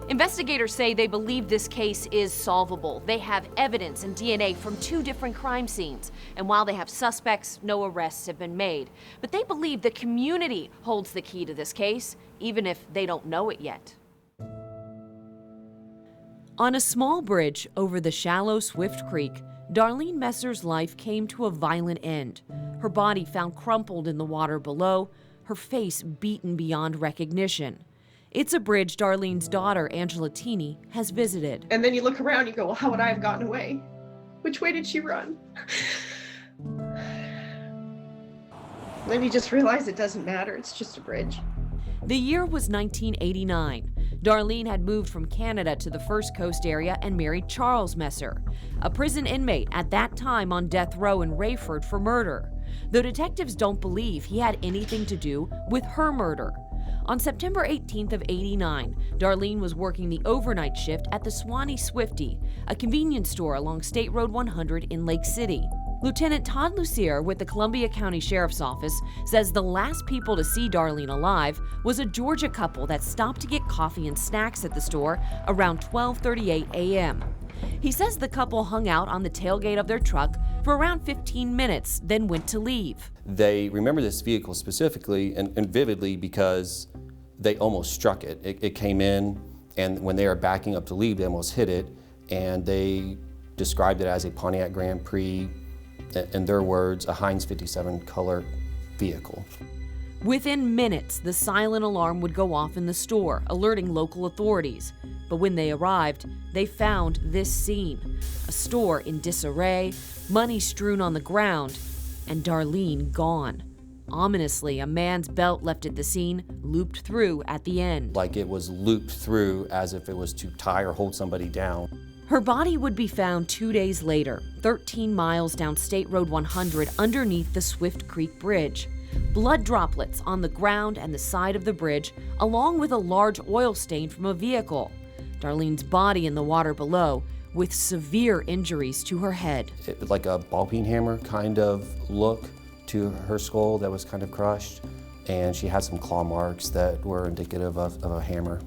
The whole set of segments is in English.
Investigators say they believe this case is solvable. They have evidence and DNA from 2 different crime scenes. And while they have suspects, no arrests have been made. But they believe the community holds the key to this case, even if they don't know it yet. On a small bridge over the shallow Swift Creek, Darlene Messer's life came to a violent end. Her body found crumpled in the water below, her face beaten beyond recognition. It's a bridge Darlene's daughter, Angela Teeny, has visited. And then you look around, you go, well, how would I have gotten away? Which way did she run? Then you just realize it doesn't matter, it's just a bridge. The year was 1989. Darlene had moved from Canada to the First Coast area and married Charles Messer, a prison inmate at that time on death row in Rayford for murder, though detectives don't believe he had anything to do with her murder. On September 18th of '89, Darlene was working the overnight shift at the Suwannee Swifty, a convenience store along State Road 100 in Lake City. Lieutenant Todd Lucier with the Columbia County Sheriff's Office says the last people to see Darlene alive was a Georgia couple that stopped to get coffee and snacks at the store around 12:38 a.m. He says the couple hung out on the tailgate of their truck for around 15 minutes, then went to leave. They remember this vehicle specifically and vividly because they almost struck it. It came in, and when they were backing up to leave, they almost hit it, and they described it as a Pontiac Grand Prix, in their words, a Heinz 57 color vehicle. Within minutes, the silent alarm would go off in the store, alerting local authorities. But when they arrived, they found this scene: a store in disarray, money strewn on the ground, and Darlene gone. Ominously, a man's belt left at the scene, looped through at the end. Like it was looped through as if it was to tie or hold somebody down. Her body would be found 2 days later, 13 miles down State Road 100 underneath the Swift Creek Bridge. Blood droplets on the ground and the side of the bridge, along with a large oil stain from a vehicle. Darlene's body in the water below, with severe injuries to her head. It was like a ball-peen hammer kind of look to her skull that was kind of crushed, and she had some claw marks that were indicative of a hammer.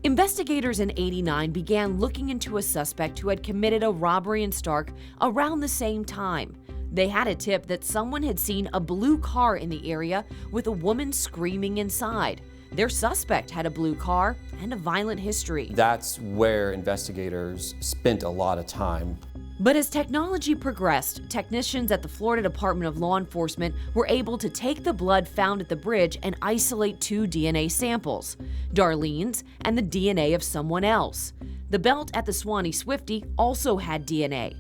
Investigators in '89 began looking into a suspect who had committed a robbery in Stark around the same time. They had a tip that someone had seen a blue car in the area with a woman screaming inside. Their suspect had a blue car and a violent history. That's where investigators spent a lot of time. But as technology progressed, technicians at the Florida Department of Law Enforcement were able to take the blood found at the bridge and isolate 2 DNA samples, Darlene's and the DNA of someone else. The belt at the Suwannee Swifty also had DNA,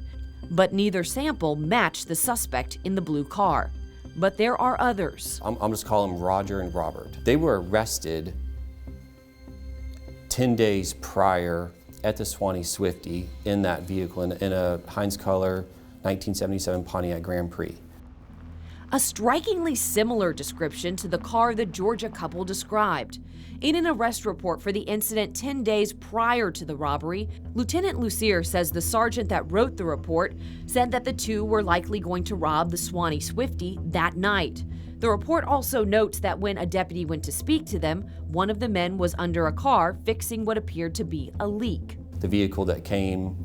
but neither sample matched the suspect in the blue car. But there are others. I'm just calling them Roger and Robert. They were arrested 10 days prior at the Suwannee Swifty in that vehicle, in a Heinz color 1977 Pontiac Grand Prix. A strikingly similar description to the car the Georgia couple described. In an arrest report for the incident 10 days prior to the robbery, Lieutenant Lucier says the sergeant that wrote the report said that the 2 were likely going to rob the Suwannee Swifty that night. The report also notes that when a deputy went to speak to them, one of the men was under a car fixing what appeared to be a leak. The vehicle that came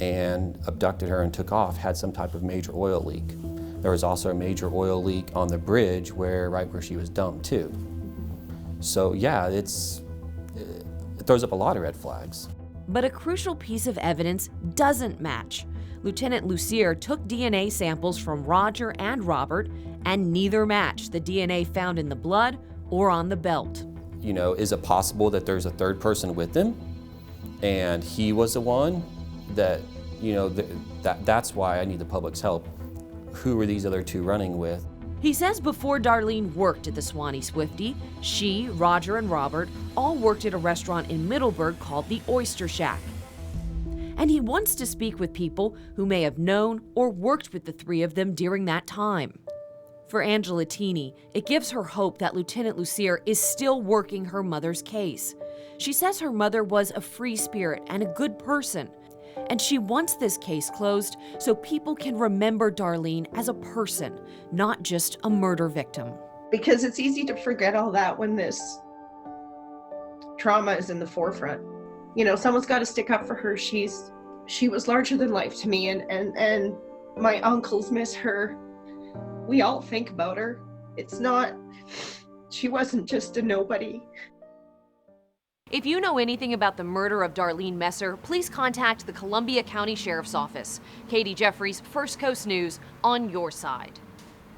and abducted her and took off had some type of major oil leak. There was also a major oil leak on the bridge right where she was dumped too. So yeah, it throws up a lot of red flags. But a crucial piece of evidence doesn't match. Lieutenant Lucier took DNA samples from Roger and Robert, and neither matched the DNA found in the blood or on the belt. You know, is it possible that there's a third person with them and he was the one that, you know, that's why I need the public's help. Who were these other 2 running with? He says before Darlene worked at the Suwannee Swifty, she, Roger, and Robert all worked at a restaurant in Middleburg called the Oyster Shack. And he wants to speak with people who may have known or worked with the 3 of them during that time. For Angela Teeny, it gives her hope that Lieutenant Lucier is still working her mother's case. She says her mother was a free spirit and a good person, and she wants this case closed so people can remember Darlene as a person, not just a murder victim. Because it's easy to forget all that when this trauma is in the forefront. You know, someone's got to stick up for her. She was larger than life to me, and my uncles miss her. We all think about her. She wasn't just a nobody. If you know anything about the murder of Darlene Messer, please contact the Columbia County Sheriff's Office. Katie Jeffries, First Coast News, on your side.